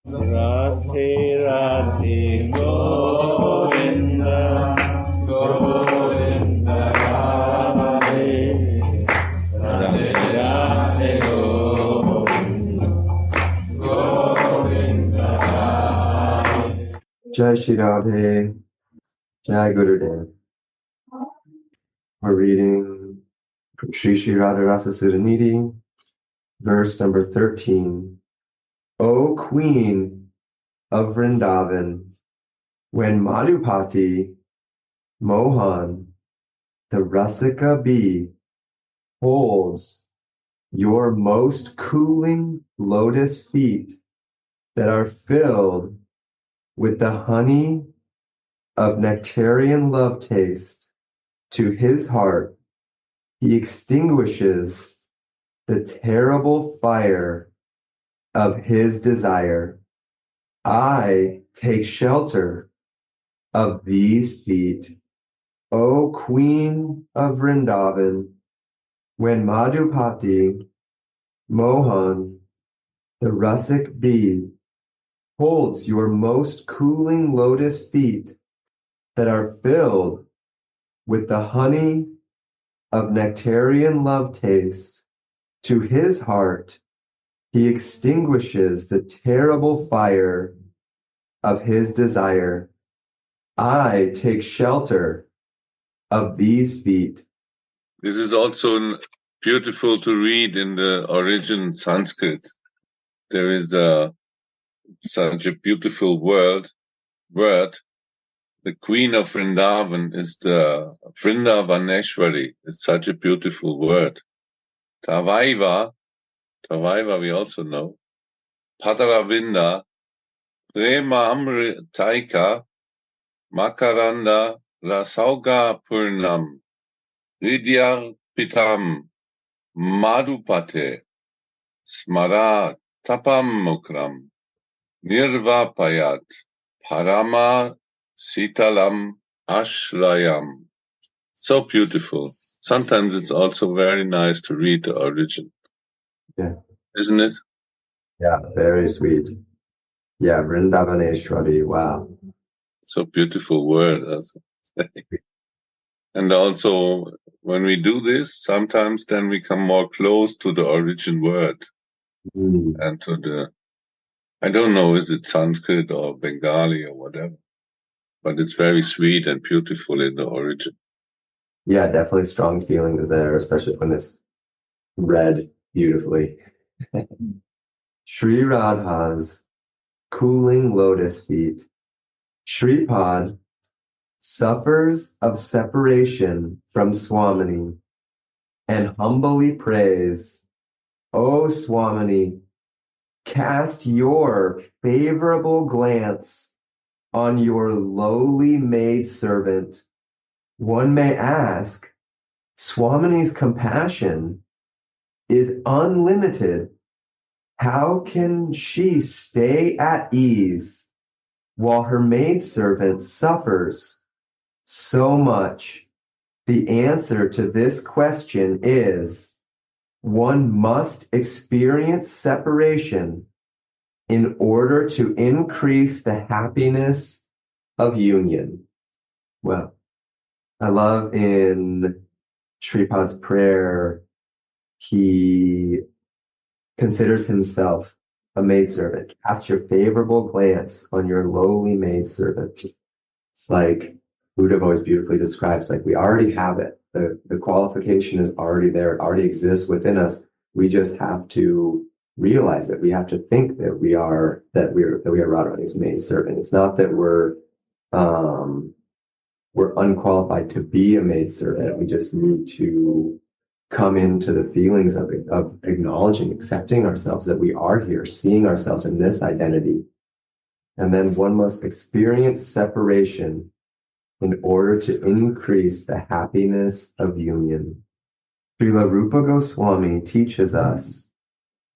Radhe Radhe Govinda Govinda Radhe Radhe Radhe Govinda Govinda Radhe. Jai Shri Radhe, Jai Gurudev. We're reading from Sri Radha Rasa Sudhanidhi, verse number 13. O Queen of Vrindavan, when Madhupati Mohan, the Rasika bee, holds your most cooling lotus feet that are filled with the honey of nectarian love taste to his heart, he extinguishes the terrible fire of his desire. I take shelter of these feet, O Queen of Vrindavan, when Madhupati Mohan, the rustic bee, holds your most cooling lotus feet that are filled with the honey of nectarian love taste to his heart, he extinguishes the terrible fire of his desire. I take shelter of these feet. This is also beautiful to read in the origin Sanskrit. There is such a beautiful word. The Queen of Vrindavan is the Vrindavaneshwari. It's such a beautiful word. Tavaiva we also know. Padaravinda, Prema Amritaika, Makaranda, Rasauga Purnam, Ridyar Pitam, Madhupate, Smara Tapam Mukram, Nirvapayat, Parama Sitalam Ashrayam. So beautiful. Sometimes it's also very nice to read the origin. Yeah. Isn't it? Yeah, very sweet. Yeah, Vrindavaneshwari. Wow. So beautiful word. And also, when we do this, sometimes then we come more close to the origin word and to the, I don't know, is it Sanskrit or Bengali or whatever, but it's very sweet and beautiful in the origin. Yeah, definitely strong feelings there, especially when it's read beautifully. Sri Radha's cooling lotus feet. Shripad suffers of separation from Swamini and humbly prays, O Swamini, cast your favorable glance on your lowly maidservant. One may ask, Swamini's compassion is unlimited. How can she stay at ease while her maidservant suffers so much? The answer to this question is one must experience separation in order to increase the happiness of union. Well, I love in Shripad's prayer, he considers himself a maidservant. Cast your favorable glance on your lowly maidservant. It's like Buddha always beautifully describes, like we already have it. The qualification is already there. It already exists within us. We just have to realize it. We have to think that we are Radharani's maidservant. It's not that we're unqualified to be a maidservant. We just need to come into the feelings of acknowledging, accepting ourselves that we are here, seeing ourselves in this identity. And then one must experience separation in order to increase the happiness of union. Srila Rupa Goswami teaches us,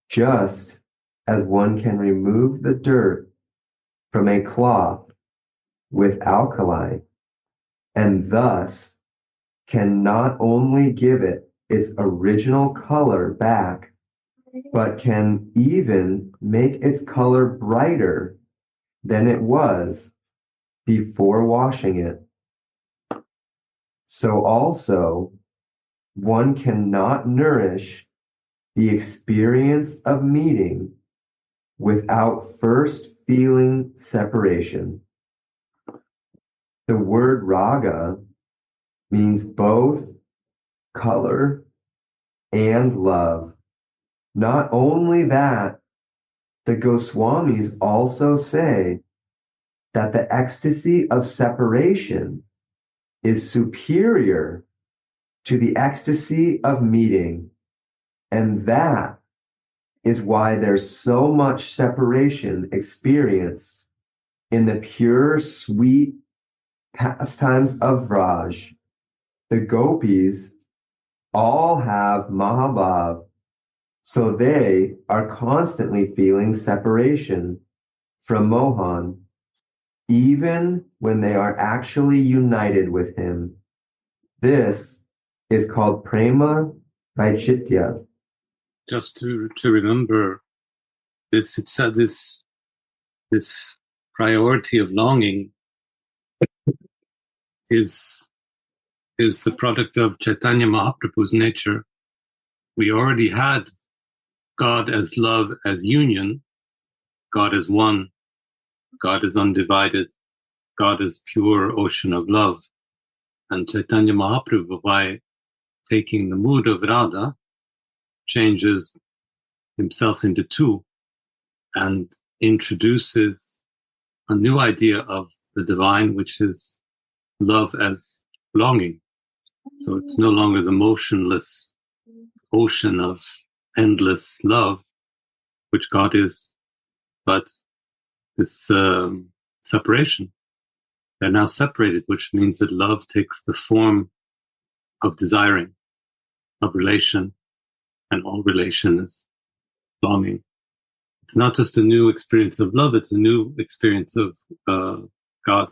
just as one can remove the dirt from a cloth with alkali, and thus can not only give it its original color back, but can even make its color brighter than it was before washing it. So also, one cannot nourish the experience of meeting without first feeling separation. The word raga means both color and love. Not only that, the Goswamis also say that the ecstasy of separation is superior to the ecstasy of meeting. And that is why there's so much separation experienced in the pure, sweet pastimes of Vraj. The gopis all have Mahabhav, so they are constantly feeling separation from Mohan, even when they are actually united with him. This is called prema vaicitya. Just to remember this, it's this priority of longing is the product of Chaitanya Mahaprabhu's nature. We already had God as love, as union, God as one, God is undivided, God is pure ocean of love. And Chaitanya Mahaprabhu, by taking the mood of Radha, changes himself into two and introduces a new idea of the divine, which is love as longing. So it's no longer the motionless ocean of endless love, which God is, but this separation. They're now separated, which means that love takes the form of desiring, of relation, and all relation is longing. It's not just a new experience of love, it's a new experience of God.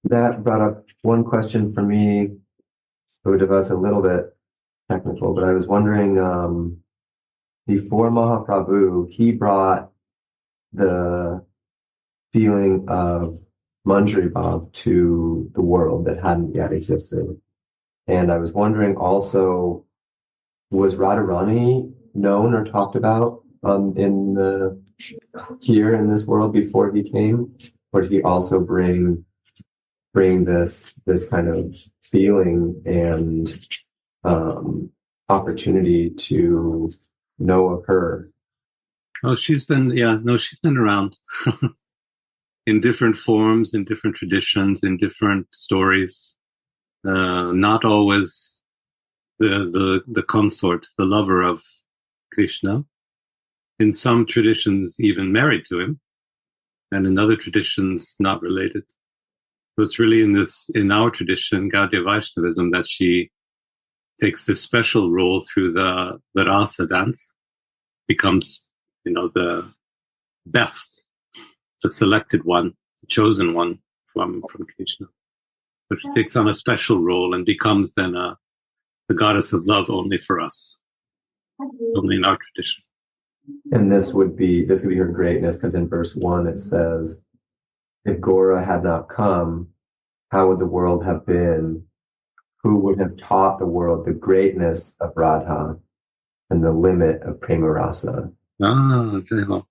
That brought up one question for me, that's a little bit technical, but I was wondering, before Mahaprabhu, he brought the feeling of Manjari Bhav to the world that hadn't yet existed. And I was wondering also, was Radharani known or talked about here in this world before he came? Or did he also bring this kind of feeling and opportunity to know of her? Oh, she's been around in different forms, in different traditions, in different stories. Not always the consort, the lover of Krishna. In some traditions, even married to him, and in other traditions, not related. So it's really in our tradition, Gaudiya Vaishnavism, that she takes this special role through the Rasa dance, becomes, the best, the selected one, the chosen one from Krishna. So she takes on a special role and becomes then the goddess of love only for us, only in our tradition. And this would be her greatness, because in verse 1 it says, if Gora had not come, how would the world have been? Who would have taught the world the greatness of Radha and the limit of Prema Rasa? Okay. Well.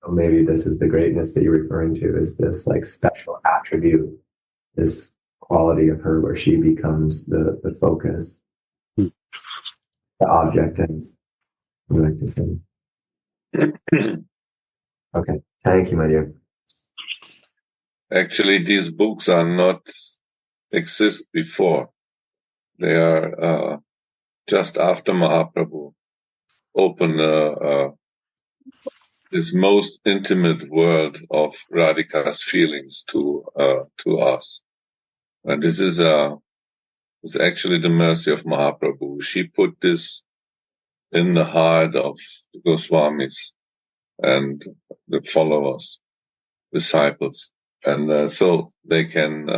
So maybe this is the greatness that you're referring to, is this like special attribute, this quality of her where she becomes the focus, the object, as we like to say. Okay, thank you, my dear. Actually, these books are not exist before. They are just after Mahaprabhu opened this most intimate world of Radhika's feelings to us. And this is actually the mercy of Mahaprabhu. She put this in the heart of the Goswamis and the followers, disciples, and so they can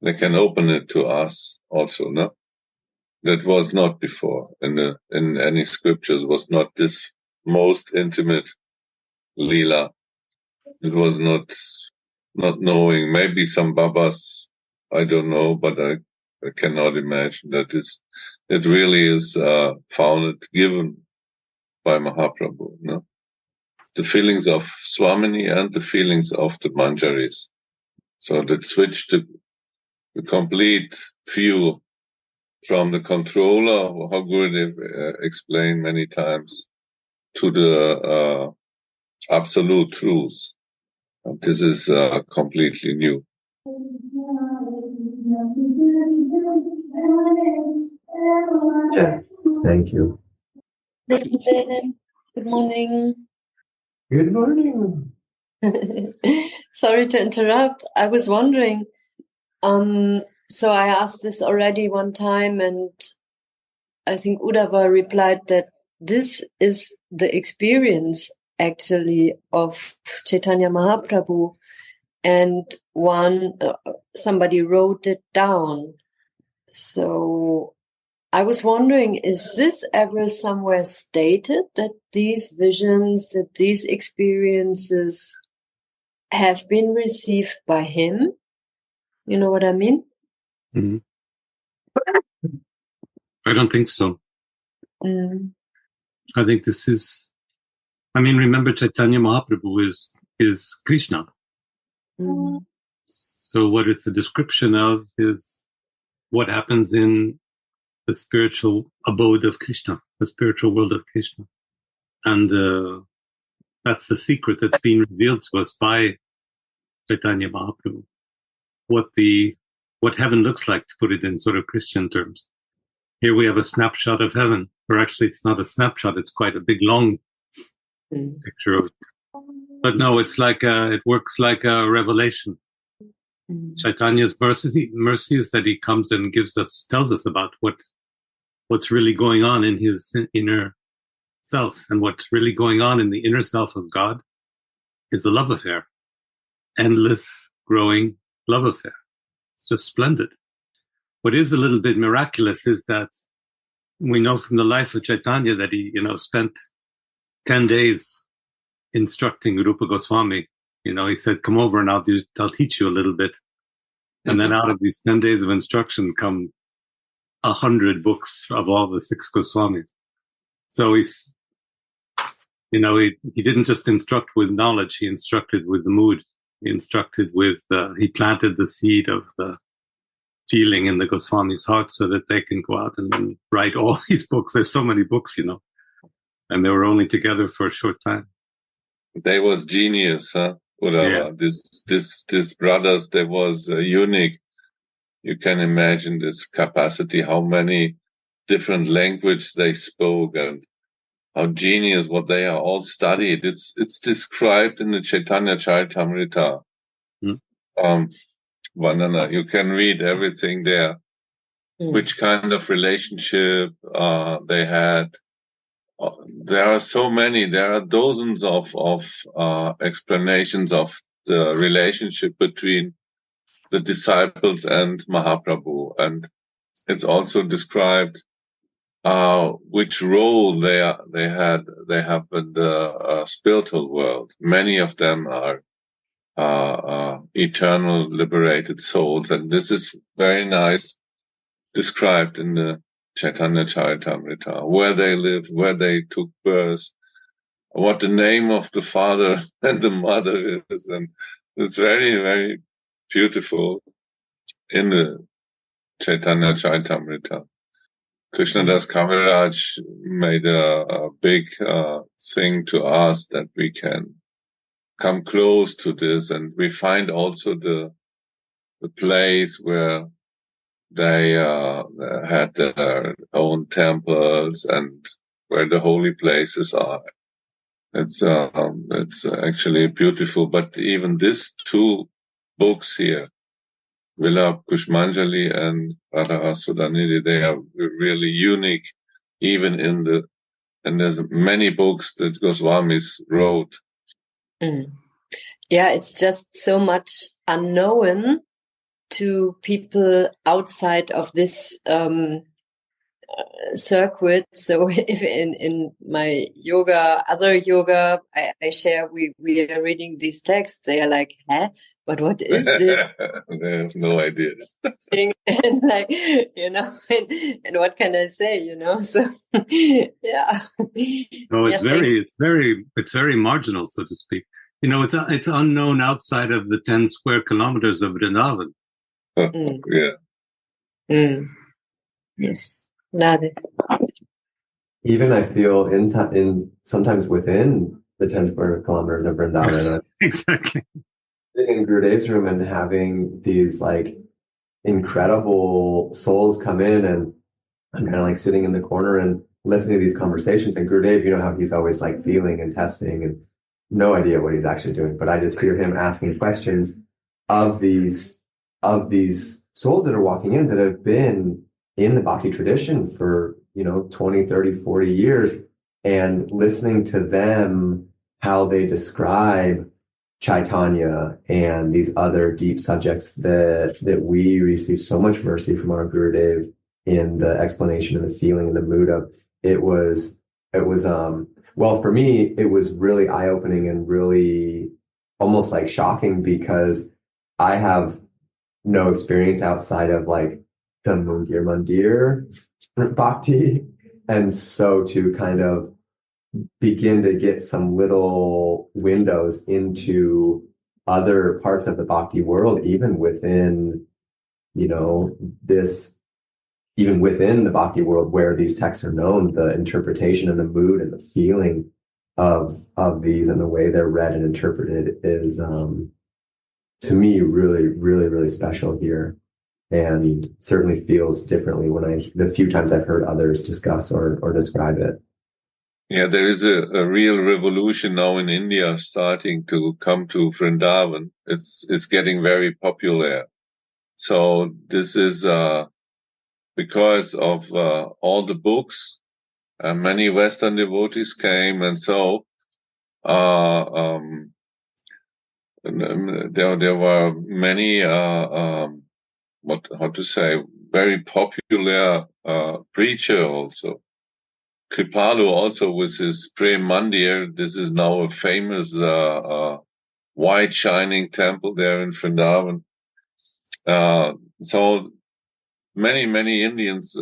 open it to us also, no? That was not before in any scriptures, was not this most intimate lila. It was not knowing. Maybe some babas, I don't know, but I cannot imagine that it really is founded, given by Mahaprabhu. No? The feelings of Swamini and the feelings of the Manjaris. So that switched the complete view from the controller, how Gurudev explained many times, to the absolute truth. And this is completely new. Yeah, thank you. Good morning. Good morning. Sorry to interrupt. I was wondering, so I asked this already one time, and I think Uddhava replied that this is the experience actually of Chaitanya Mahaprabhu, and somebody wrote it down. So I was wondering, is this ever somewhere stated that these visions, that these experiences have been received by him? You know what I mean? Mm-hmm. I don't think so. Mm. I think this is, remember Chaitanya Mahaprabhu is Krishna. Mm. So what it's a description of is what happens in the spiritual abode of Krishna, the spiritual world of Krishna. And that's the secret that's been revealed to us by Chaitanya Mahaprabhu. What heaven looks like, to put it in sort of Christian terms. Here we have a snapshot of heaven, or actually it's not a snapshot, it's quite a big long picture of it. But no, it works like a revelation. Chaitanya's mercy is that he comes and tells us about what's really going on in his inner self. And what's really going on in the inner self of God is a love affair. Endless, growing love affair. It's just splendid. What is a little bit miraculous is that we know from the life of Chaitanya that he, spent 10 days instructing Rupa Goswami. He said, come over and I'll teach you a little bit. And then out of these 10 days of instruction come 100 books of all the 6 Goswamis. So he didn't just instruct with knowledge, he instructed with the mood. He instructed he planted the seed of the feeling in the Goswami's heart so that they can go out and write all these books. There's so many books, and they were only together for a short time. They was genius, huh? Whatever. Yeah. This brothers, they was unique. You can imagine this capacity, how many different language they spoke, and how genius what they are all studied. It's described in the Chaitanya Charitamrita. Vandana, you can read everything there. Which kind of relationship they had. There are so many. There are dozens of explanations of the relationship between the disciples and Mahaprabhu, and it's also described which role they have in the spiritual world. Many of them are eternal, liberated souls, and this is very nice described in the Chaitanya Charitamrita, where they lived, where they took birth, what the name of the father and the mother is, and it's very, very beautiful in the Chaitanya Charitamrita. Krishnadas Kaviraj made a big thing to us that we can come close to this, and we find also the place where they had their own temples and where the holy places are. It's actually beautiful. But even these 2 books here, Vila Kushmanjali and Radha Sudhanidhi, they are really unique, even and there's many books that Goswamis wrote. Yeah, it's just so much unknown to people outside of this circuit. So if in my other yoga, I share, we are reading these texts, they are like, huh? But what is this? They have no idea. And like, and what can I say, So yeah. No, it's very marginal, so to speak. It's unknown outside of the 10 square kilometers of Vrindavan. Yeah. Yes. Radha. Even I feel in sometimes within the 10 square kilometers of Vrindavan. Exactly. Sitting in Gurudev's room and having these like incredible souls come in, and I'm kind of like sitting in the corner and listening to these conversations. And Gurudev, you know how he's always like feeling and testing and no idea what he's actually doing. But I just hear him asking questions of these souls that are walking in that have been in the Bhakti tradition for, 20, 30, 40 years, and listening to them, how they describe Chaitanya and these other deep subjects that we receive so much mercy from our Gurudev in the explanation and the feeling and the mood of. It was well, for me, it was really eye-opening and really almost like shocking, because I have no experience outside of like the Mandir Bhakti. And so to kind of begin to get some little windows into other parts of the Bhakti world, even within, even within the Bhakti world where these texts are known, the interpretation and the mood and the feeling of these and the way they're read and interpreted is, to me, really, really, really special here, and certainly feels differently when the few times I've heard others discuss or describe it. Yeah, there is a real revolution now in India starting to come to Vrindavan. It's getting very popular. So this is because of all the books. Many Western devotees came, and so there were many very popular preacher also. Kripalu also with his Prem Mandir. This is now a famous white shining temple there in Vrindavan. So many Indians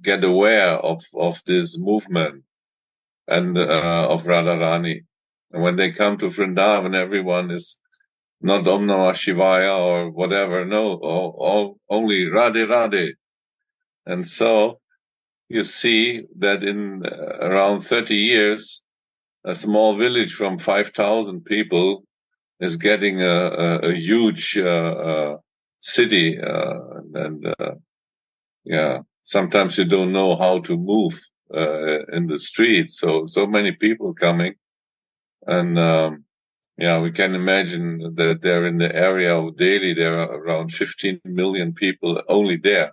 get aware of this movement and of Radharani. And when they come to Vrindavan, everyone is not Om Namah Shivaya or whatever. No, only Radhe Radhe. And so you see that in around 30 years, a small village from 5,000 people is getting a huge city. Sometimes you don't know how to move in the streets. So many people coming. And we can imagine that there in the area of Delhi, there are around 15 million people only there.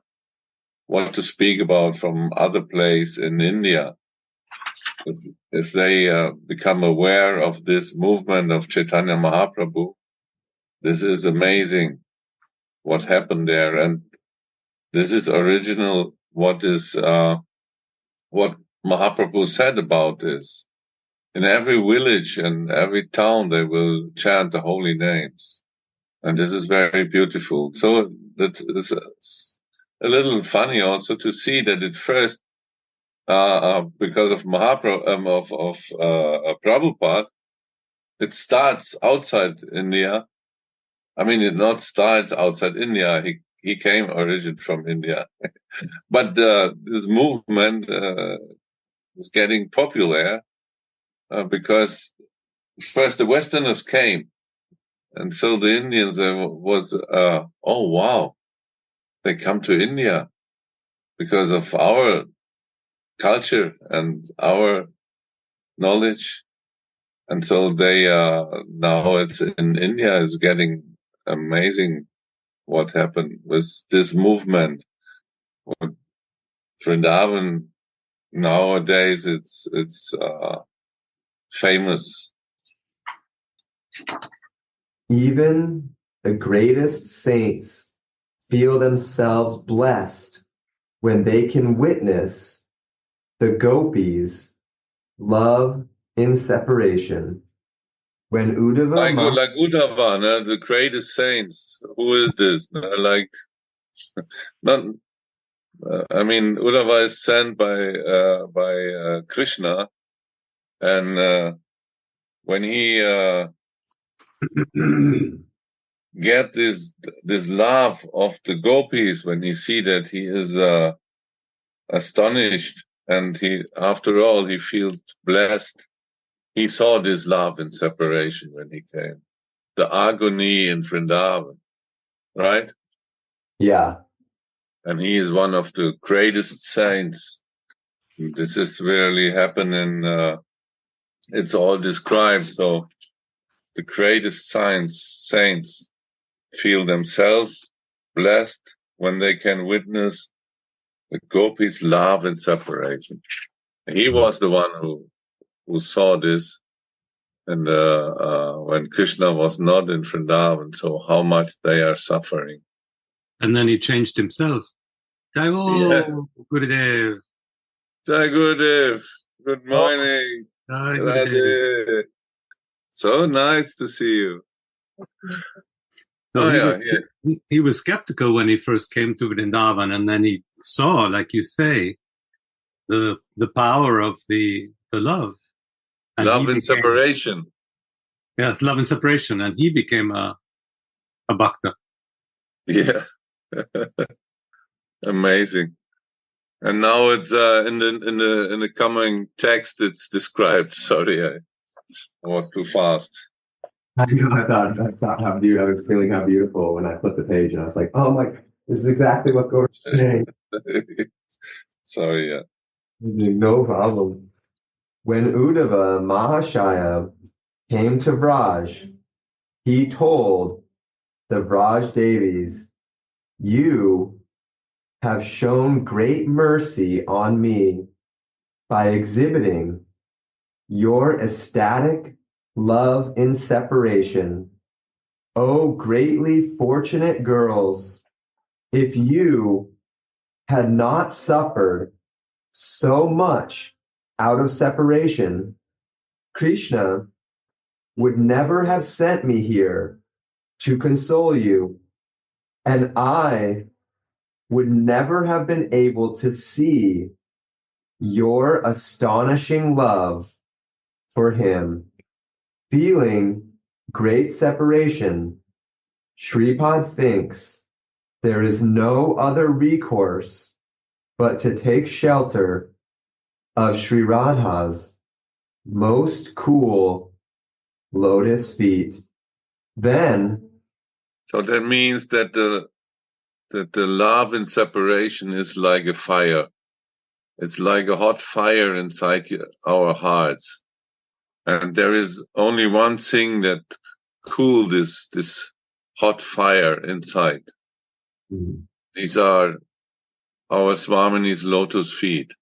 What to speak about from other place in India? If they become aware of this movement of Chaitanya Mahaprabhu, this is amazing what happened there. And this is original what Mahaprabhu said about this. In every village and every town, they will chant the holy names. And this is very beautiful. So it's a little funny also to see that at first, because of Prabhupada, it starts outside India. I mean, it not starts outside India. He came origin from India, but this movement is getting popular because first the Westerners came, and so the Indians was oh wow, they come to India because of our culture and our knowledge. And so they now it's in India is getting amazing what happened with this movement. Vrindavan nowadays it's famous. Even the greatest saints feel themselves blessed when they can witness the gopis' love in separation. When Uddhava like Uddhava, the greatest saints. Who is this? Like, not. I mean, Uddhava is sent by Krishna, and when he get this love of the gopis, when he see that, he is astonished, and after all he feels blessed. He saw this love in separation when he came, the agony in Vrindavan, right? Yeah. And he is one of the greatest saints. This is really happening. It's all described. So the greatest saints feel themselves blessed when they can witness the gopis' love in separation. He was the one who saw this, and when Krishna was not in Vrindavan, so how much they are suffering. And then he changed himself. Jai Ho, Gurudev. Jai Gurudev. Good morning. Jai Gurudev. Radha. So nice to see you. So he was skeptical when he first came to Vrindavan, and then he saw, like you say, the power of the love. And love in separation. Yes, love and separation, and he became a bhakta. Yeah. Amazing. And now it's in the coming text it's described. Sorry, I was too fast. I thought how beautiful. I was feeling how beautiful when I flipped the page, and I was like, "Oh my, this is exactly what Gordon was saying." Sorry, yeah. No problem. When Uddhava Mahashaya came to Vraj, he told the Vraj Devis, "You have shown great mercy on me by exhibiting your ecstatic love in separation. O greatly fortunate girls, if you had not suffered so much out of separation, Krishna would never have sent me here to console you, and I would never have been able to see your astonishing love for him." Feeling great separation, Shripad thinks there is no other recourse but to take shelter of Sri Radha's most cool lotus feet. Then, so that means that the love in separation is like a fire. It's like a hot fire inside our hearts. And there is only one thing that cool this hot fire inside. Mm-hmm. These are our Swamini's lotus feet.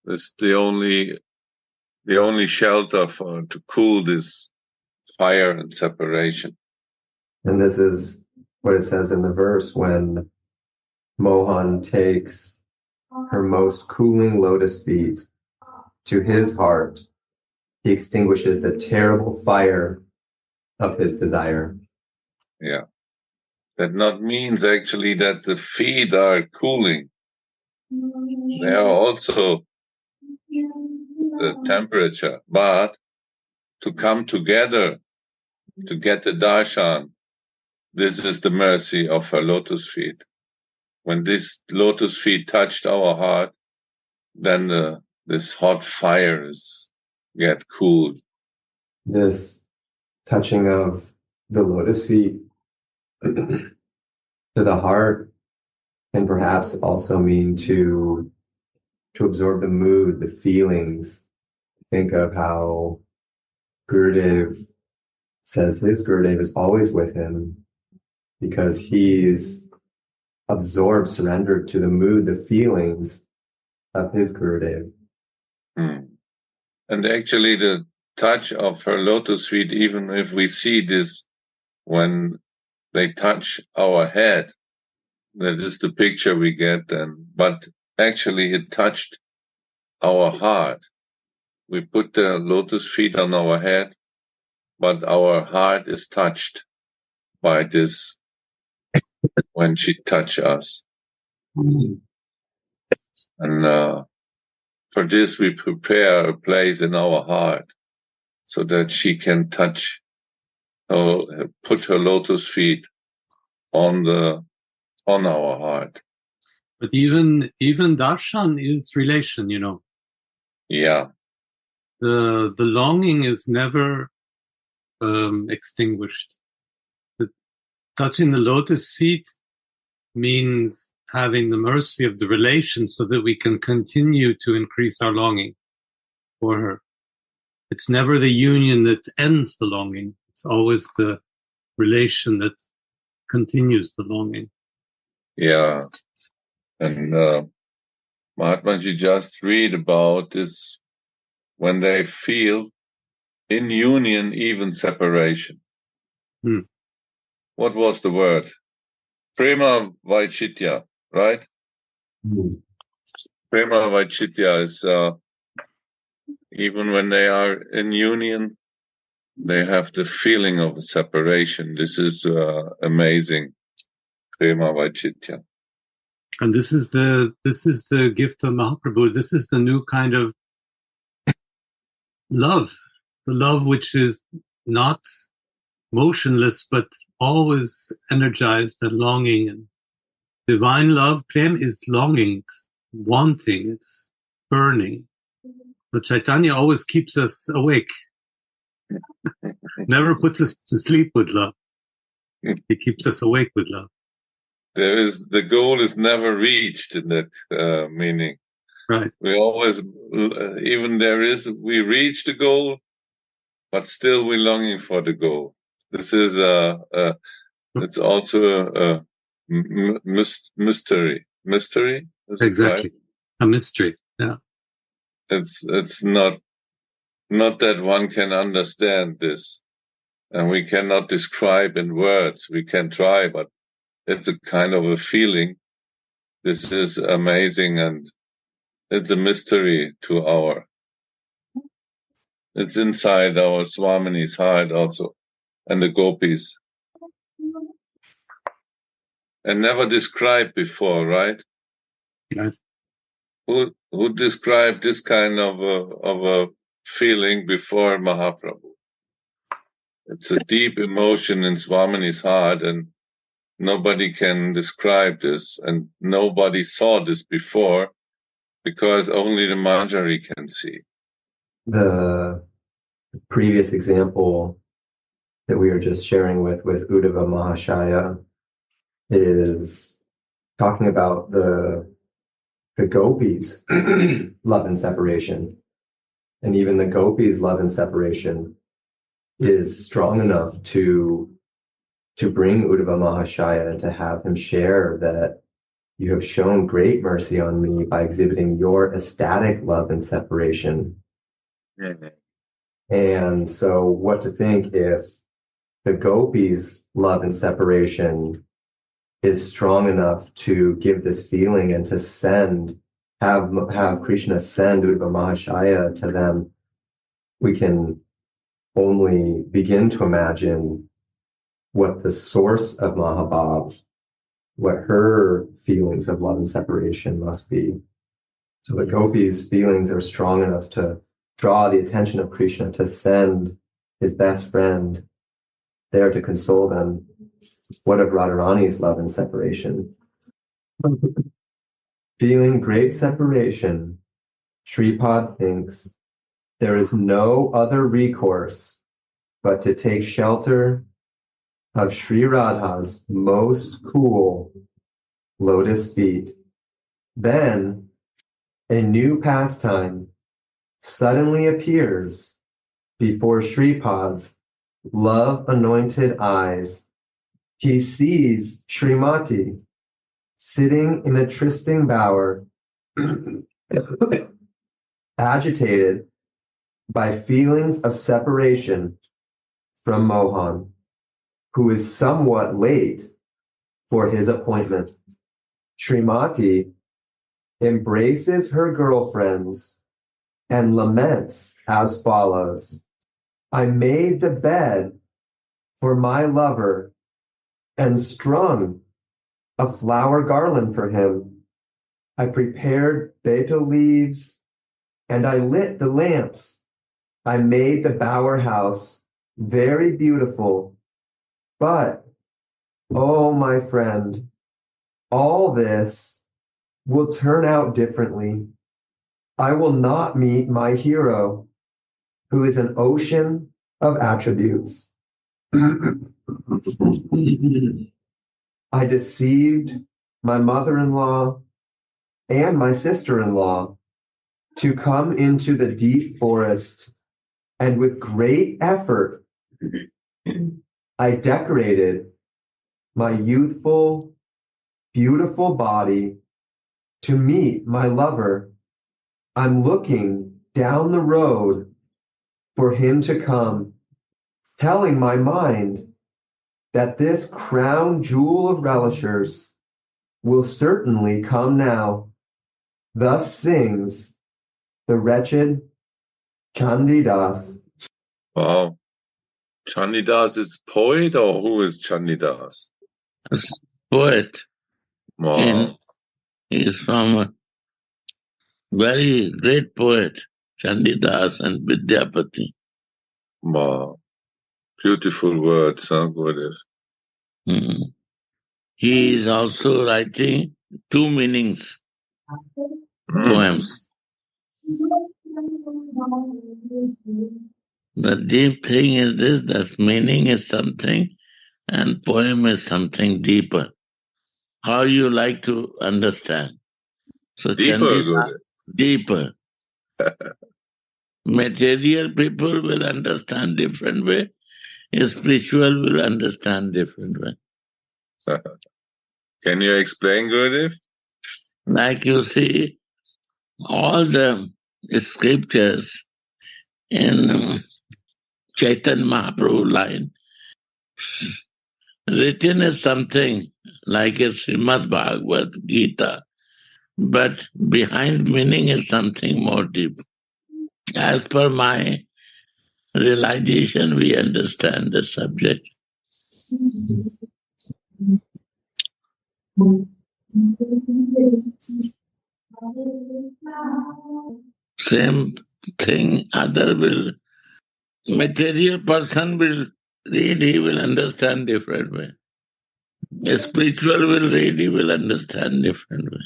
It's the only shelter to cool this fire and separation. And this is what it says in the verse when Mohan takes her most cooling lotus feet to his heart. He extinguishes the terrible fire of his desire. Yeah. That not means actually that the feet are cooling. They are also the temperature. But to come together to get the darshan, this is the mercy of her lotus feet. When this lotus feet touched our heart, then this hot fire get cooled. This touching of the lotus feet to the heart can perhaps also mean to absorb the mood, the feelings. Think of how Gurudev says his Gurudev is always with him because he's absorbed, surrendered to the mood, the feelings of his Gurudev. And actually the touch of her lotus feet, even if we see this when they touch our head, that is the picture we get then. But actually it touched our heart. We put the lotus feet on our head, but our heart is touched by this when she touched us. And for this, we prepare a place in our heart so that she can touch or put her lotus feet on our heart. But even darshan is relation, you know. Yeah. The longing is never extinguished. Touching the lotus feet means having the mercy of the relation so that we can continue to increase our longing for her. It's never the union that ends the longing. It's always the relation that continues the longing. Yeah. And Mahatmaji just read about this when they feel in union, even separation. What was the word? Prema Vaichitya, right? Prema Vaichitya is even when they are in union, they have the feeling of a separation. This is amazing. Prema Vaichitya. And this is the gift of Mahaprabhu. This is the new kind of love, the love which is not motionless but always energized and longing. And divine love, prem, is longing, it's wanting, it's burning. But Chaitanya always keeps us awake. Never puts us to sleep with love. He keeps us awake with love. The goal is never reached in that meaning. Right. We always, we reach the goal, but still we're longing for the goal. This is it's also a mystery. Mystery? Exactly. Right? A mystery. Yeah. It's not that one can understand this, and we cannot describe in words. We can try, but it's a kind of a feeling. This is amazing, and it's a mystery to it's inside our Swamini's heart also, and the gopis. And never described before, right? Right. Who described this kind of a feeling before Mahaprabhu? It's a deep emotion in Swamini's heart, and nobody can describe this, and nobody saw this before, because only the Manjari can see. The previous example that we were just sharing with Uddhava Mahashaya is talking about the gopis' love and separation. And even the gopis' love and separation is strong enough to bring Uddhava Mahashaya and to have him share that you have shown great mercy on me by exhibiting your ecstatic love and separation. Mm-hmm. And so what to think if the gopis' love and separation is strong enough to give this feeling and to have Krishna send Uddhava Mahashaya to them, we can only begin to imagine what the source of Mahabhav, what her feelings of love and separation must be. So the gopis' feelings are strong enough to draw the attention of Krishna to send his best friend there to console them. What of Radharani's love and separation? Feeling great separation, Shripad thinks there is no other recourse but to take shelter of Sri Radha's most cool lotus feet. Then a new pastime suddenly appears before Shripad's love-anointed eyes. He sees Srimati sitting in a trysting bower, agitated by feelings of separation from Mohan, who is somewhat late for his appointment. Srimati embraces her girlfriends, and laments as follows. I made the bed for my lover and strung a flower garland for him. I prepared betel leaves and I lit the lamps. I made the bower house very beautiful. But, oh, my friend, all this will turn out differently. I will not meet my hero, who is an ocean of attributes. I deceived my mother-in-law and my sister-in-law to come into the deep forest, and with great effort, I decorated my youthful, beautiful body to meet my lover. I'm looking down the road for him to come, telling my mind that this crown jewel of relishers will certainly come now. Thus sings the wretched Chandidas. Wow. Chandidas is poet, or who is Chandidas? Poet. Wow. He is from a very great poet, Chandidas and Vidyapati. Wow. Beautiful words, huh, Gurudev? He is also writing two meanings poems. The deep thing is this, that meaning is something and poem is something deeper. How you like to understand. So Deeper, Chandidas, deeper. Material people will understand different way. Spiritual will understand different way. Can you explain, Gurudev? Like you see, all the scriptures in Chaitanya Mahaprabhu line written as something like a Srimad Bhagavad Gita, but behind meaning is something more deep. As per my realization, we understand the subject. Same thing, other will, material person will read, he will understand different way. A spiritual will read, he will understand different way.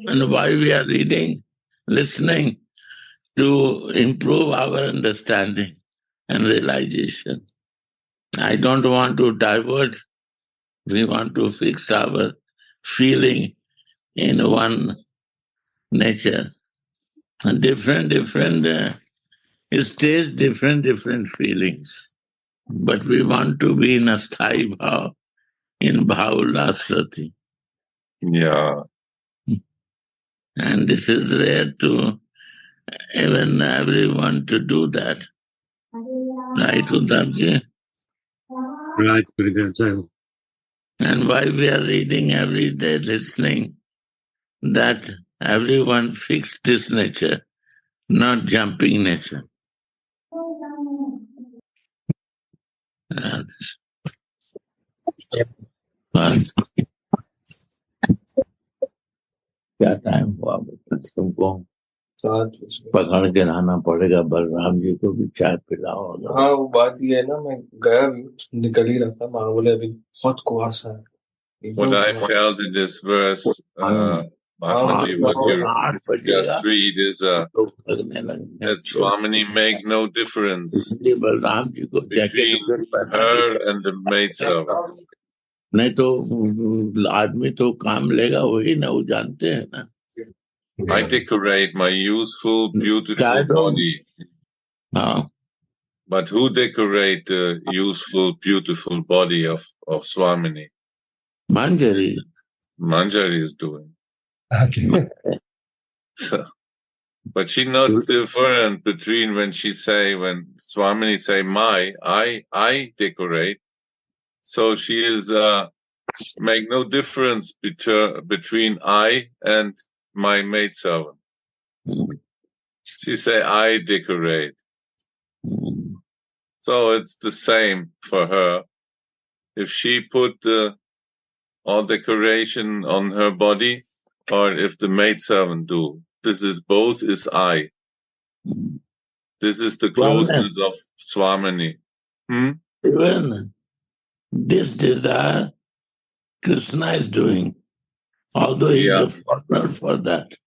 And why we are reading, listening, to improve our understanding and realization. I don't want to divert. We want to fix our feeling in one nature. And different stage, different feelings. But we want to be in a sthai bhav, in bhaulasrati. Yeah. And this is rare to even everyone to do that. Right, Uddhavji? Right, Gurudev. And why we are reading every day, listening, that everyone fixed this nature, not jumping nature. क्या time हुआ तुमको पकड़ के लाना पड़ेगा बलराम जी को भी चाय पिलाओ। हाँ वो बात ये है ना, मैं गया भी निकल ही रहा था, माँ बोले अभी बहुत कुहासा है। What I felt in this verse, Maharaj, what you just read is that Swamini make no difference between her and the maidservants. नहीं तो आदमी तो काम लेगा वही ना, वो जानते हैं ना। I decorate my useful, beautiful body. But who decorate the useful, beautiful body of Swamini? Manjari. Manjari is doing. Okay. So, but she not different between when Swamini say I decorate. So she is make no difference between I and my maidservant. She say, I decorate. So it's the same for her. If she put all decoration on her body, or if the maidservant do. This is both is I. This is the closeness of Swamini. Even this desire, Krishna is doing, although he's a foreigner for that.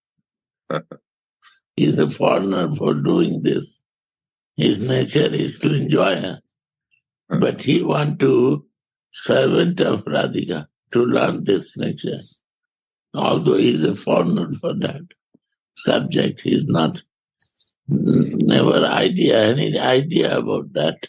He's a foreigner for doing this. His nature is to enjoy. But he want to servant of Radhika to learn this nature. Although he's a foreigner for that subject, he's not never any idea about that.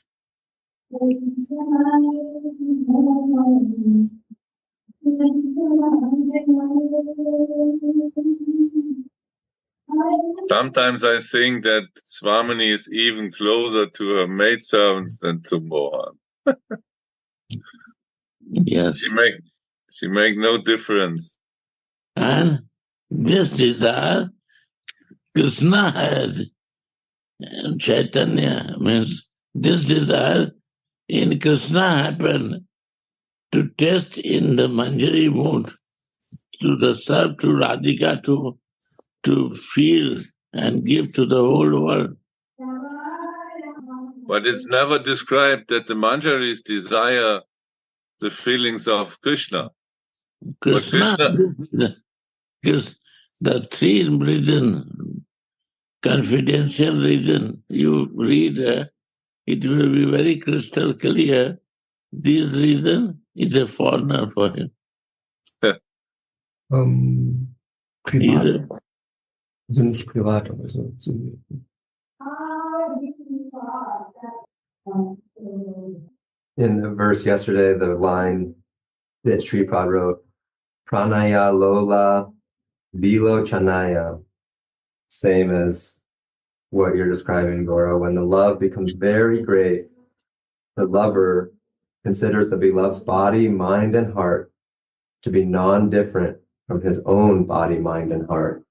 Sometimes I think that Swamini is even closer to her maidservants than to Mohan. Yes. She make no difference. And this desire, Krishna has, and Chaitanya means this desire in Krishna happened to test in the Manjari mood, to serve to Radhika, to feel and give to the whole world. But it's never described that the Manjaris desire the feelings of Krishna. Krishna the three reason, confidential reason, you read, it will be very crystal clear. This reason is a foreigner for him. Privat. Also nicht privat, aber so. In the verse yesterday, the line that Sripad wrote, Pranaya Lola Vilo Chanaya, same as what you're describing, Gora. When the love becomes very great, the lover considers the beloved's body, mind, and heart to be non-different from his own body, mind, and heart.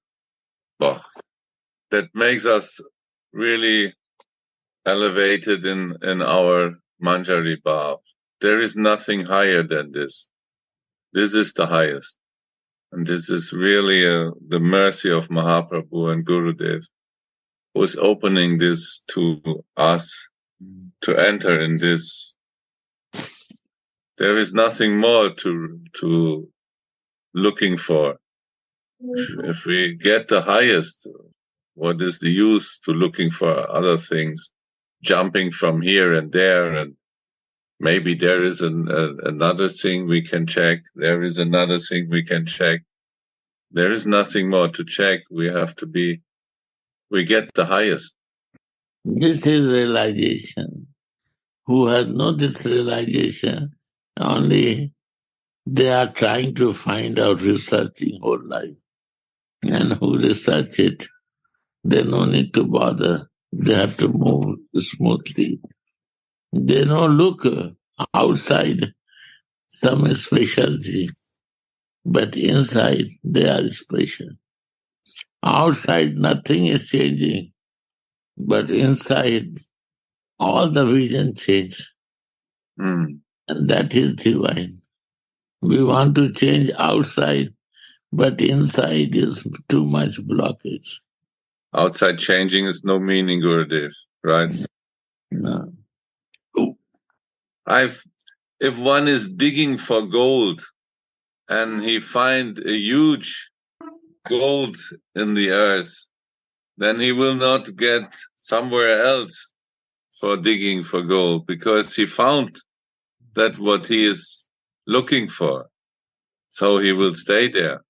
Well, that makes us really elevated in our Manjari Bhav. There is nothing higher than this. This is the highest. And this is really the mercy of Mahaprabhu and Gurudev, who is opening this to us to enter in this. There is nothing more to looking for. If we get the highest, what is the use to looking for other things, jumping from here and there, and maybe there is another thing we can check. There is another thing we can check. There is nothing more to check. We get the highest. This is realization. Who has no this realization, only they are trying to find out, researching whole life. And who research it, they no need to bother. They have to move smoothly. They don't look outside some specialty, but inside they are special. Outside nothing is changing, but inside all the vision change. And that is divine. We want to change outside, but inside is too much blockage. Outside changing is no meaning, Gurudev, right? No. If one is digging for gold and he find a huge gold in the earth, then he will not get somewhere else for digging for gold, because he found that what he is looking for. So he will stay there.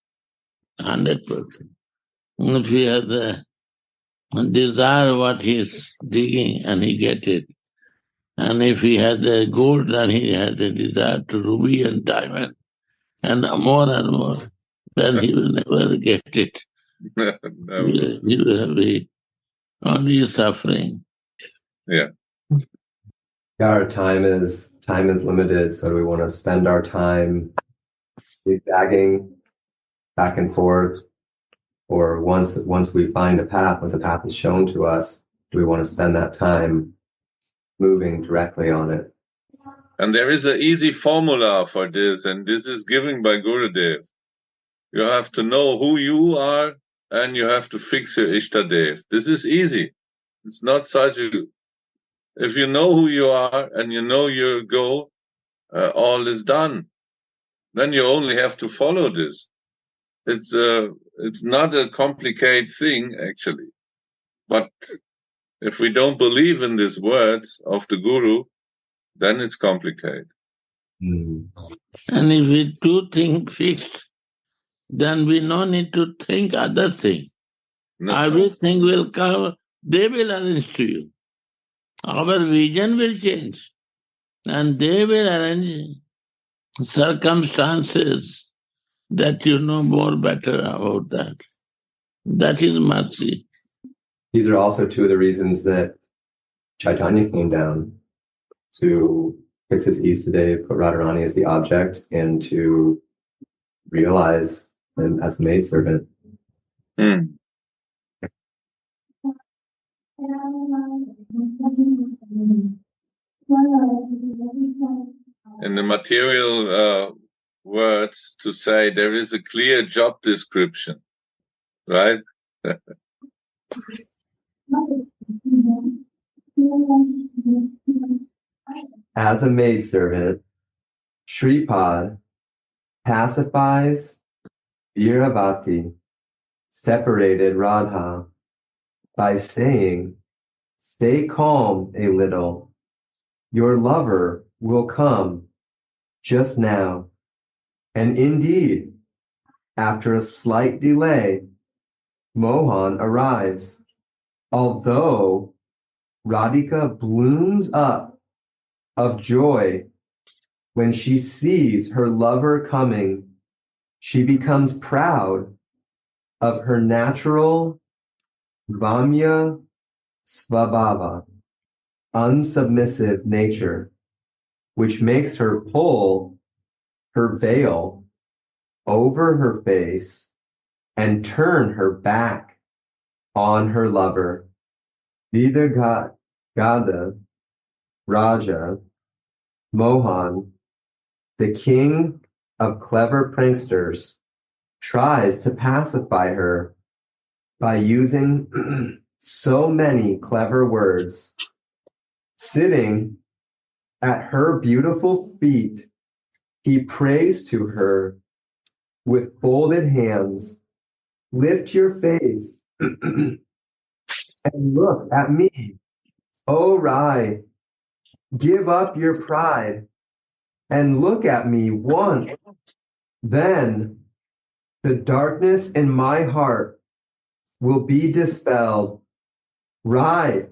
100%. If he has a desire what he is digging and he get it, and if he has a gold, then he has a desire to ruby and diamond, and more, then he will never get it. He will be only suffering. Yeah. Our time is limited, so we want to spend our time zigzagging back and forth, or once we find a path, once a path is shown to us, do we want to spend that time moving directly on it? And there is an easy formula for this, and this is given by Gurudev. You have to know who you are, and you have to fix your Ishtadev. This is easy. It's not such a... If you know who you are and you know your goal, all is done. Then you only have to follow this. It's not a complicated thing, actually. But if we don't believe in these words of the Guru, then it's complicated. Mm. And if we do think fixed, then we no need to think other thing. No. Everything will come, they will arrange to you. Our vision will change, and they will arrange circumstances that you know more better about that. That is mercy. These are also two of the reasons that Chaitanya came down, to fix his Ishtadev, put Radharani as the object, and to realize him as the maidservant. Mm. In the material words, to say there is a clear job description, right? As a maidservant, Shripad pacifies Viravati, separated Radha, by saying, "Stay calm a little. Your lover will come just now." And indeed, after a slight delay, Mohan arrives. Although Radhika blooms up of joy when she sees her lover coming, she becomes proud of her natural Vamya Svabhava, unsubmissive nature, which makes her pull her veil over her face and turn her back on her lover. Vidagada Raja Mohan, the king of clever pranksters, tries to pacify her by using so many clever words. Sitting at her beautiful feet, he prays to her with folded hands. "Lift your face and look at me, O Rai. Give up your pride and look at me once. Then the darkness in my heart will be dispelled. Rai,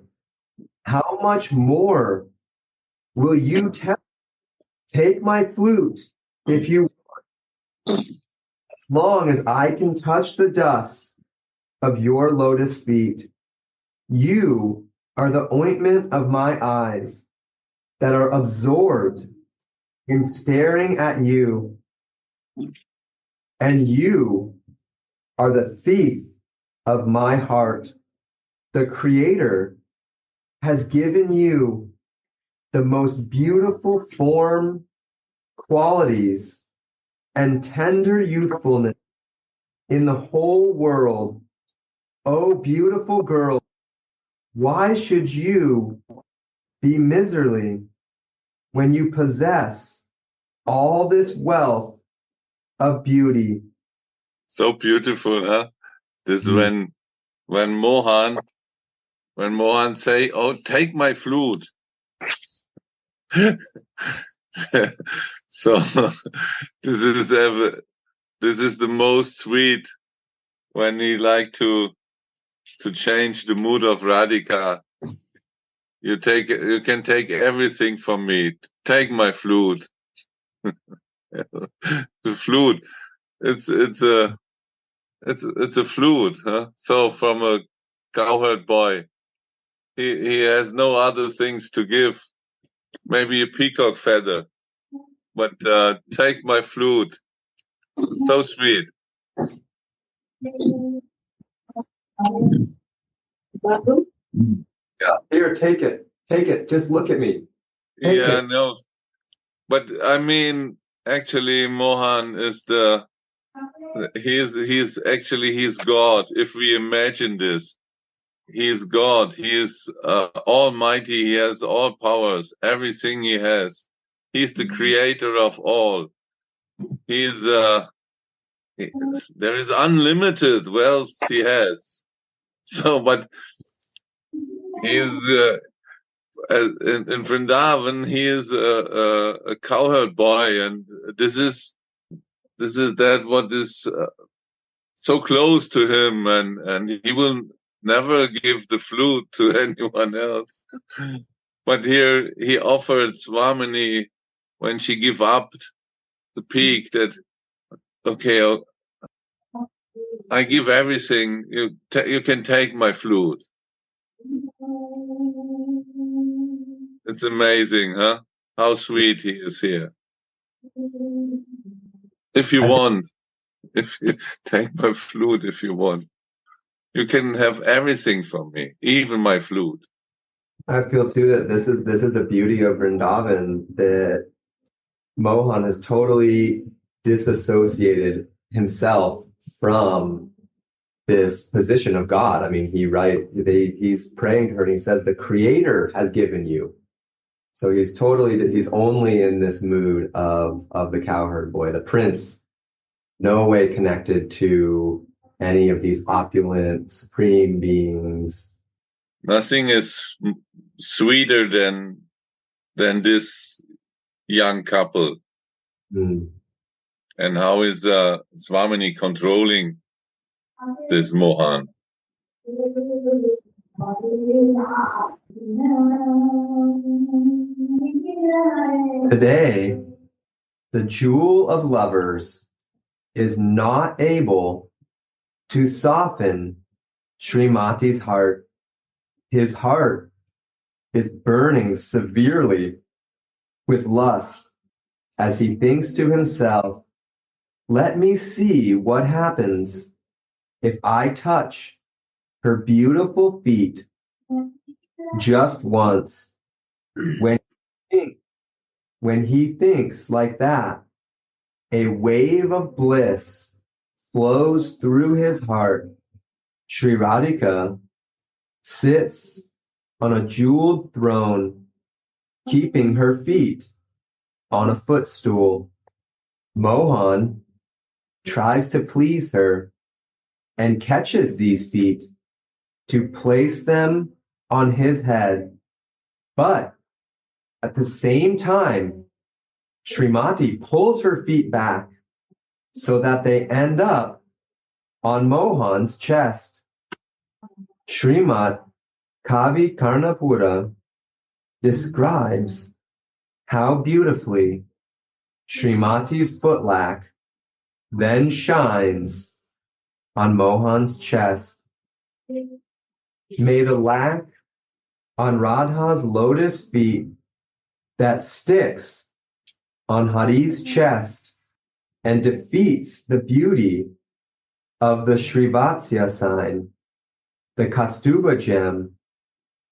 how much more will you tell? Take my flute if you want, as long as I can touch the dust of your lotus feet. You are the ointment of my eyes that are absorbed in staring at you, and you are the thief of my heart. The Creator has given you the most beautiful form, qualities, and tender youthfulness in the whole world. Oh, beautiful girl, why should you be miserly when you possess all this wealth of beauty?" So beautiful, huh? This when Mohan say, "Oh, take my flute." So this is the most sweet when he like to change the mood of Radhika. You can take everything from me. Take my flute. The flute. It's a flute, huh? So from a cowherd boy, he has no other things to give. Maybe a peacock feather, but take my flute. So sweet. Yeah. Here, take it. Take it. Just look at me. Take Yeah, it. no. But I mean, actually, Mohan is he's God. If we imagine this, he's God. He is almighty. He has all powers, everything he has. He's the creator of all. He's, there is unlimited wealth he has. So, but he's, in Vrindavan, he is a cowherd boy, and this is that what is so close to him, and he will never give the flute to anyone else. But here he offered Swamini when she gave up the peak that, okay, I give everything. You can take my flute. It's amazing, huh? How sweet he is here. If you want, if you take my flute, if you want, you can have everything from me, even my flute. I feel too that this is the beauty of Vrindavan, that Mohan has totally disassociated himself from this position of God. I mean, he's praying to her and he says, the creator has given you. So he's only in this mood of the cowherd boy, the prince, no way connected to any of these opulent supreme beings. Nothing is sweeter than this young couple. Mm. And how is Swamini controlling this Mohan? Today, the jewel of lovers is not able to soften Srimati's heart. His heart is burning severely with lust as he thinks to himself, let me see what happens if I touch her beautiful feet just once. When he thinks like that, a wave of bliss flows through his heart. Sri Radhika sits on a jeweled throne, keeping her feet on a footstool. Mohan tries to please her and catches these feet to place them on his head. But at the same time, Srimati pulls her feet back so that they end up on Mohan's chest. Srimat Kavi Karnapura describes how beautifully Srimati's footlack then shines on Mohan's chest. May the lack on Radha's lotus feet that sticks on Hari's chest and defeats the beauty of the Srivatsya sign, the Kaustubha gem,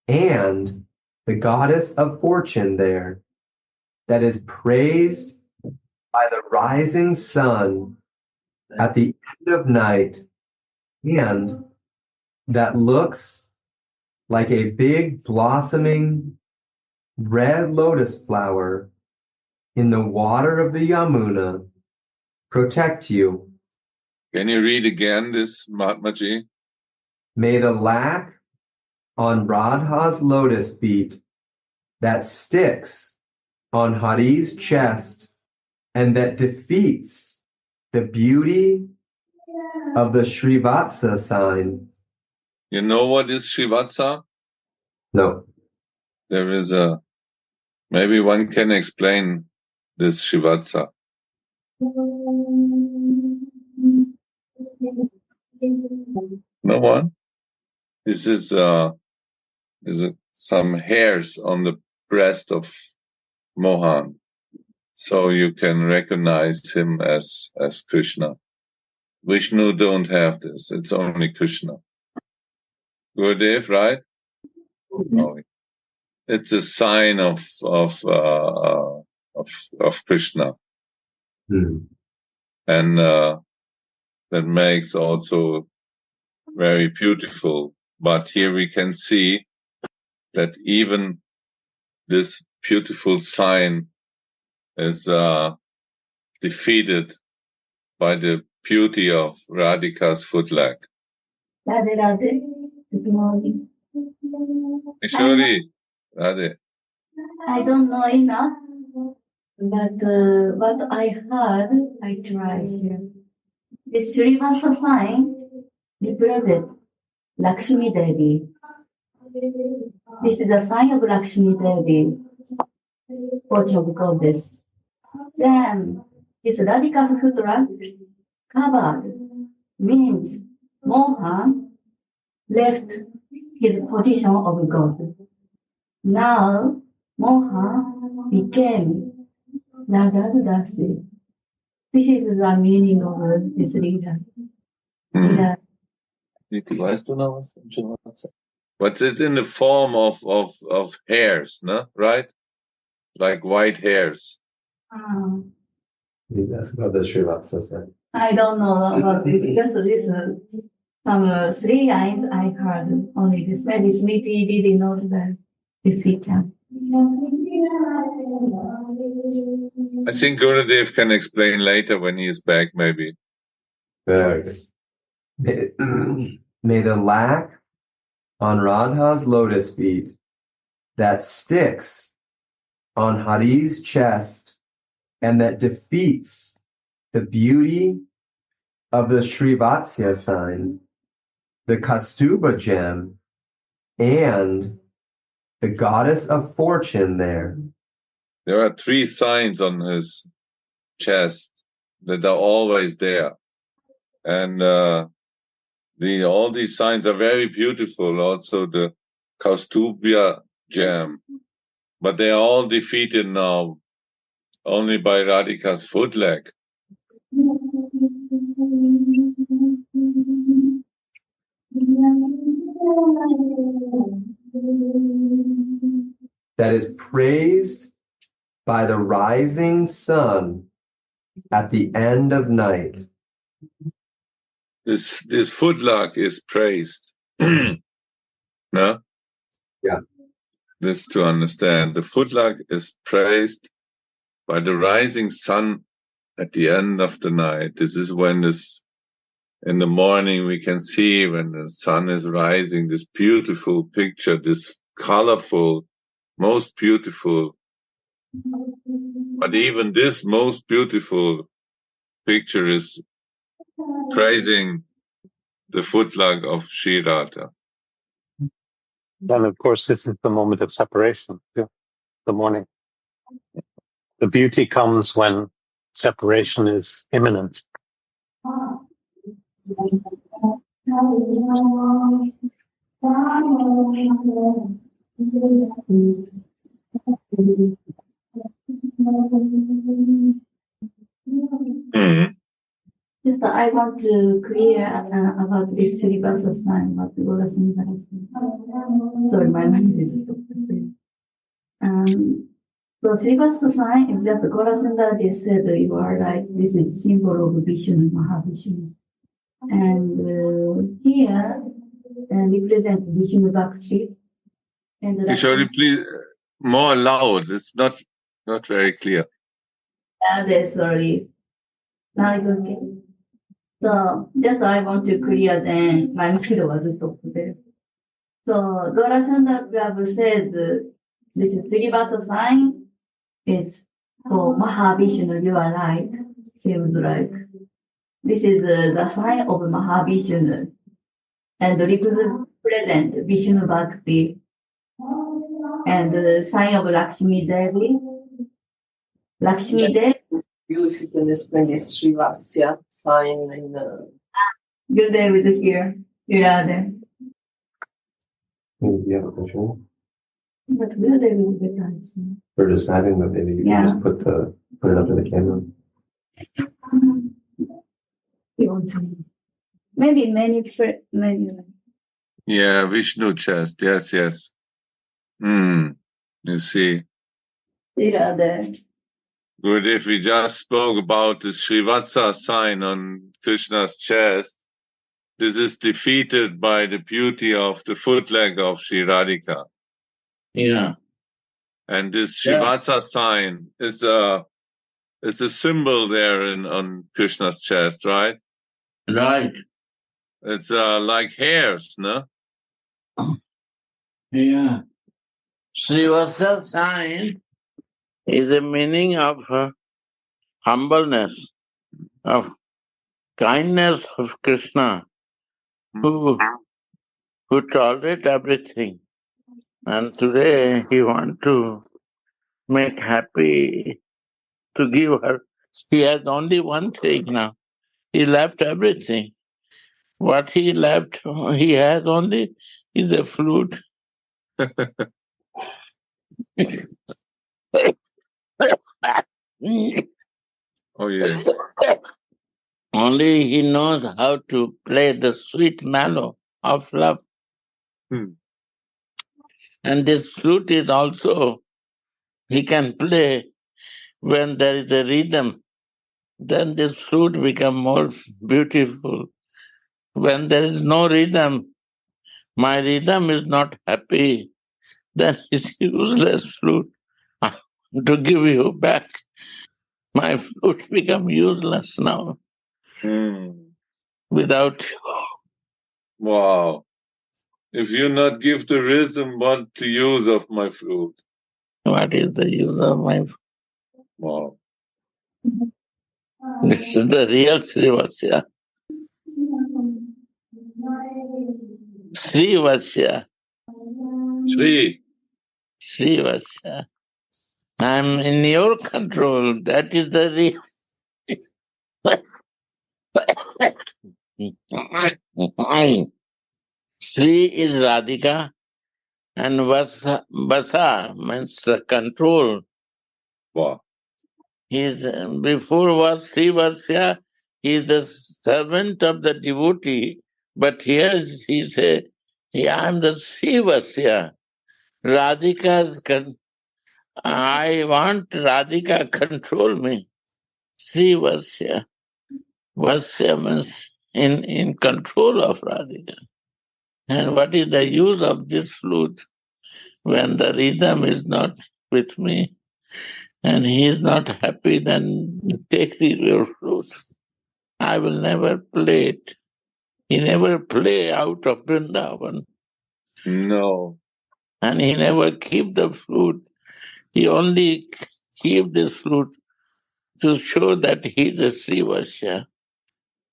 and the goddess of fortune there, that is praised by the rising sun at the end of night, and that looks like a big blossoming red lotus flower in the water of the Yamuna, protect you. Can you read again this, Mahatmaji? May the lack on Radha's lotus feet that sticks on Hari's chest and that defeats the beauty of the Srivatsa sign. You know what is Srivatsa? No. There is maybe one can explain this Srivatsa. No one? This is some hairs on the breast of Mohan. So you can recognize him as Krishna. Vishnu don't have this. It's only Krishna. Gurudev, right? No. It's a sign of Krishna. And that makes also very beautiful. But here we can see that even this beautiful sign is defeated by the beauty of Radhika's footlag. Radhe, Radhe. Good morning. Ishwari, Radhe. I don't know enough, but what I heard, I try here. The Srivasa sign represents Lakshmi Devi. This is the sign of Lakshmi Devi, watch of goddess. Then this Radhika's footlag covered means Mohan left his position of God. Now Mohan became Radha's Dasi. This is the meaning of this leader. Weißt du noch was? What's it in the form of hairs, no? Right? Like white hairs. He's asking about the Srivasa sign. I don't know about this. Just this, some 3 lines I heard only this. Maybe Smithy didn't know that this he can. I think Gurudev can explain later when he's back, maybe. Very good. May the lac on Radha's lotus feet that sticks on Hari's chest and that defeats the beauty of the Srivatsya sign, the Kaustubha gem, and the goddess of fortune there. There are 3 signs on his chest that are always there. And all these signs are very beautiful. Also the Kaustubha gem. But they are all defeated now only by Radhika's footleg. That is praised by the rising sun at the end of night. This footlag is praised. No? Yeah. This to understand. The footlag is praised by the rising sun at the end of the night. This is when in the morning we can see when the sun is rising, this beautiful picture, this colorful, most beautiful. But even this most beautiful picture is praising the footlag of Sri Radha. Then, of course, this is the moment of separation, too, the morning. The beauty comes when separation is imminent. Mm-hmm. Just I want to clear about this Srivasa sign, about the Goddess sign. Sorry, my mind is stopped. So Srivasa sign is just the Goddess they said you are right. This is symbol of Vishnu, Mahavishnu. And here represent Vishnu Bhakti. And Kishori, please, more loud. It's not very clear. Sorry. Now it's okay. So just I want to clear then my mind was stopped there. So Dorasanda Prabhu said this is Srivasa sign is for Mahavishnu, you are right. Seems right. This is the sign of Mahavishnu and represent Vishnu Bhakti and the sign of Lakshmi Devi. Lakshmi Devi. If you can explain this Srivasya sign in the... Good day with here. You're out there. Do you have a question? But good day with the guys. For describing them, maybe you can just put the Put it up to the camera. Maybe many. Yeah, Vishnu chest. Yes, yes. You see. Radha. Good, if we just spoke about the Srivatsa sign on Krishna's chest, this is defeated by the beauty of the foot leg of Sri Radhika. Yeah. And this Srivatsa sign is a symbol there on Krishna's chest, right? Right. It's like hairs, no? Yeah. Srivasa sign is the meaning of humbleness, of kindness of Krishna, who tolerate everything. And today he wants to make happy, to give her. He has only one thing now. He left everything. What he left, he has only is a flute. Oh, yeah. Only he knows how to play the sweet mellow of love. And this flute is also, he can play when there is a rhythm. Then this flute becomes more beautiful. When there is no rhythm, my rhythm is not happy, then it's useless flute to give you back. My flute become useless now without you. Wow. If you not give the rhythm, what the use of my flute? What is the use of my flute? Wow. This is the real Srivasya. Srivasya. Srivasya. I'm in your control. That is the real. Sri is Radhika and Vasa means control. Wow. Before was Srivasya, he is the servant of the devotee, but here he says, I am the Srivasya. Radhika's I want Radhika control me. Srivasya. Vasya means in control of Radhika. And what is the use of this flute when the rhythm is not with me and he is not happy? Then take your flute. I will never play it. He never play out of Vrindavan. No. And he never keep the flute. He only keep this flute to show that he is a Srivasya.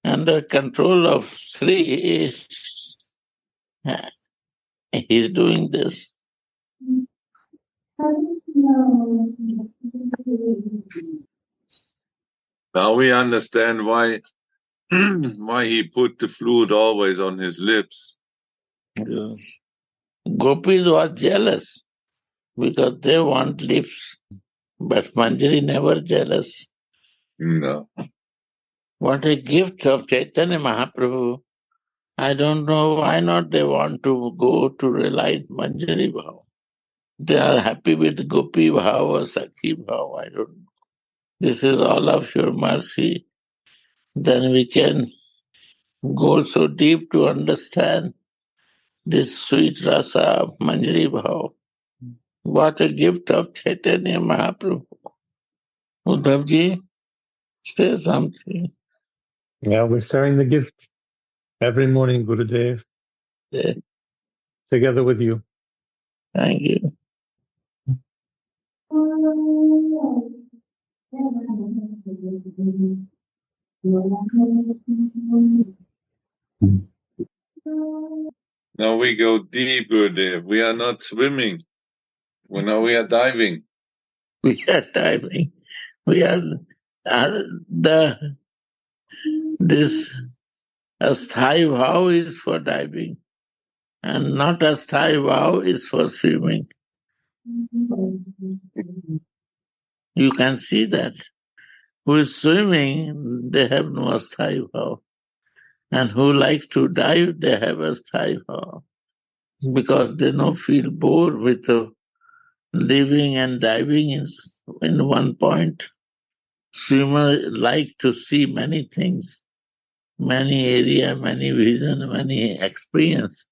And the control of Sri is he's doing this. Now we understand why he put the flute always on his lips. Yes. Gopis was jealous because they want lips, but Manjari never jealous. No. What a gift of Chaitanya Mahaprabhu. I don't know why not they want to go to realize Manjari Bhav. They are happy with Gopi Bhav or Sakhi Bhav. I don't know. This is all of your mercy. Then we can go so deep to understand this sweet rasa of Manjari Bhav. What a gift of Chaitanya Mahaprabhu. Uddhavji, say something. Yeah, we're sharing the gift every morning, Gurudev, together with you. Thank you. Now we go deeper there. We are not swimming. Now we are diving. We are diving. We are this asthai bhav is for diving, and not asthai bhav is for swimming. You can see that. who is swimming, they have no asthai bhava. And who likes to dive, they have asthai bhava. Because they don't feel bored with living and diving in one point. Swimmers like to see many things, many area, many vision, many experience.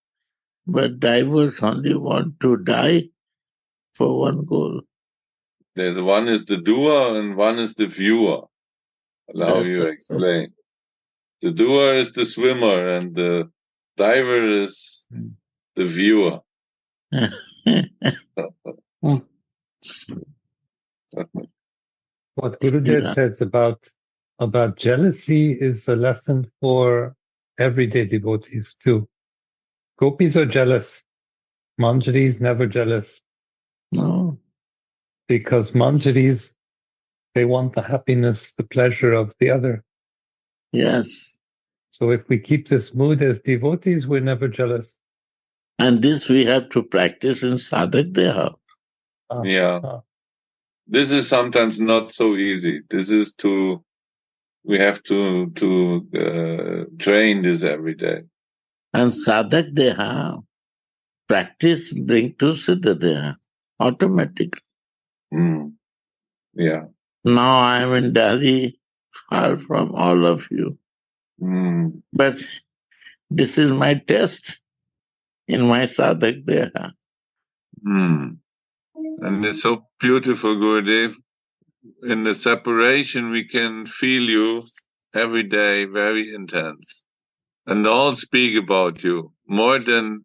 But divers only want to dive for one goal. There's one is the doer and one is the viewer. Allow you explain. The doer is the swimmer and the diver is the viewer. What Gurudev says about jealousy is a lesson for everyday devotees too. Gopis are jealous. Manjari is never jealous. No. Because Manjaris, they want the happiness, the pleasure of the other. Yes. So if we keep this mood as devotees, we're never jealous. And this we have to practice in sadhak deha. This is sometimes not so easy. We have to train this every day. And sadhak deha, practice bring to siddha deha, automatically. Yeah. Now I am in Delhi, far from all of you. But this is my test in my sadhak deha. And it's so beautiful, Gurudev. In the separation, we can feel you every day, very intense. And all speak about you more than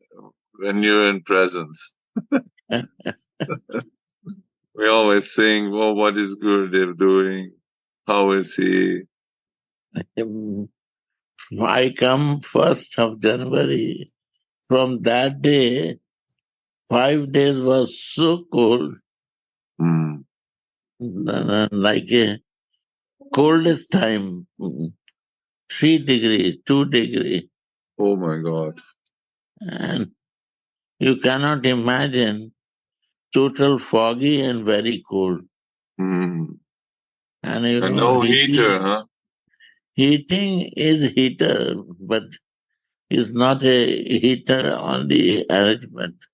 when you're in presence. We always think, well, what is Gurudev doing? How is he? I come 1st of January. From that day, 5 days was so cold. Like a coldest time, 3 degrees, 2 degrees. Oh my God. And you cannot imagine total foggy and very cold. And no heater, huh? Heating is heater, but it's not a heater on the arrangement.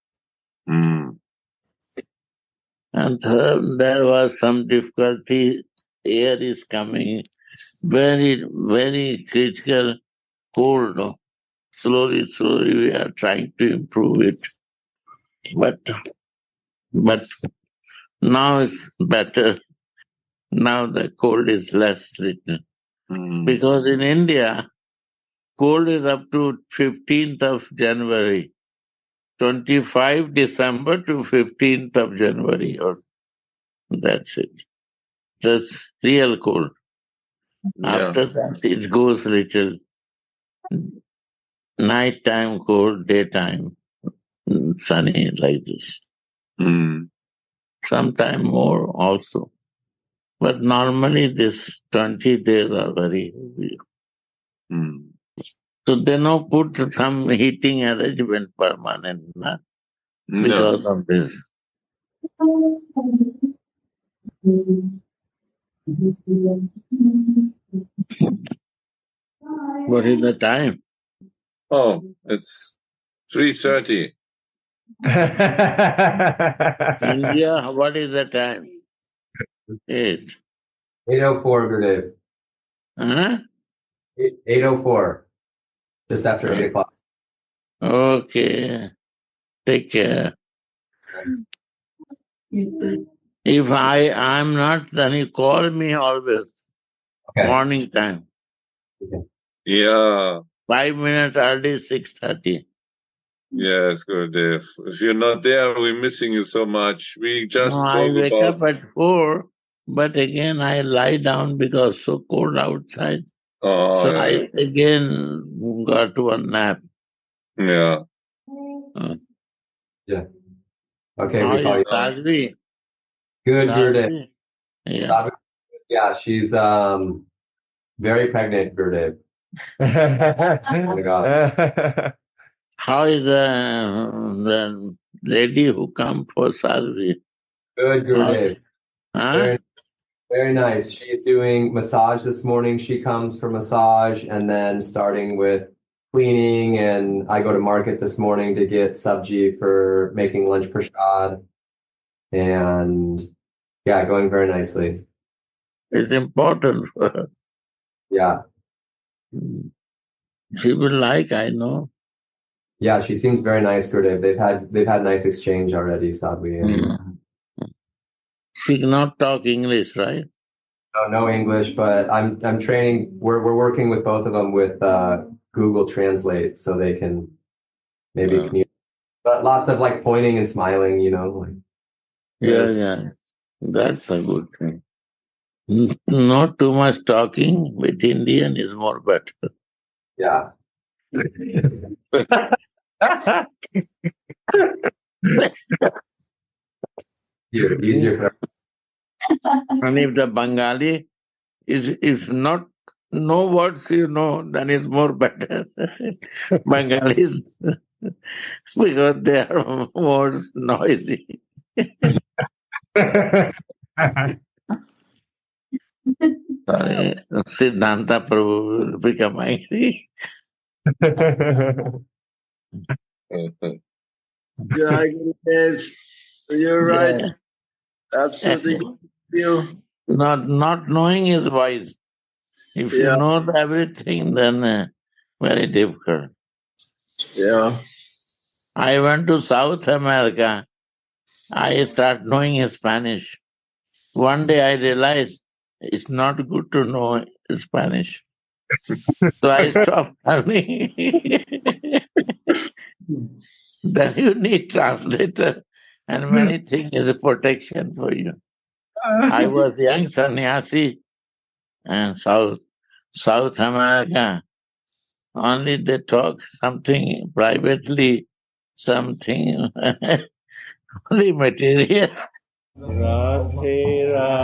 And third, there was some difficulty. Air is coming, very, very critical, cold. Slowly, we are trying to improve it. But now it's better. Now the cold is less little. Because in India, cold is up to 15th of January, 25 December to 15th of January, or that's it. That's real cold. After that, it goes little nighttime cold, daytime sunny, like this. Sometime more also. But normally this 20 days are very heavy. So they now put some heating arrangement permanent because of this. What is the time? Oh, it's 3:30. India, what is the time? 8. 8:04, Gurudev. 8:04. Just after 8 o'clock. Okay. Take care. If I'm not, then you call me always. Okay. Morning time. Okay. Yeah. 5 minutes early, 6:30. Yes, Gurudev. If you're not there, we're missing you so much. We just I wake up at 4, but again I lie down because so cold outside. I again got one nap. Yeah. Yeah. Okay, we call you. Sadhvi? Good, Gurudev. Yeah. Yeah, she's very pregnant, Gurudev. Oh my God. How is the lady who come for Sadhvi? Good, Gurudev. Very nice. She's doing massage this morning. She comes for massage and then starting with cleaning. And I go to market this morning to get sabji for making lunch prashad. And yeah, going very nicely. It's important for her. Yeah. She will like, I know. Yeah, she seems very nice, Gurudev. They've had nice exchange already, Sadhvi. And She cannot talk English, right? no English, but I'm training. We're working with both of them with Google Translate, so they can maybe communicate. But lots of like pointing and smiling, you know. Like, Yeah. That's a good thing. Not too much talking with Indian is more better. Yeah. Easier for And if the Bengali is not no words you know, then it's more better. Bengalis because they are more noisy. Sorry, Siddhanta Prabhu will become angry. Yeah, Gurudev, you're right. Absolutely. You. Not knowing is wise. If you know everything, then very difficult. Yeah. I went to South America. I start knowing Spanish. One day I realized it's not good to know Spanish. So I stopped learning. Then you need translator and many things is a protection for you. I was young sannyasi and South America. Only they talk something privately, something only material. Radhe, Radhe.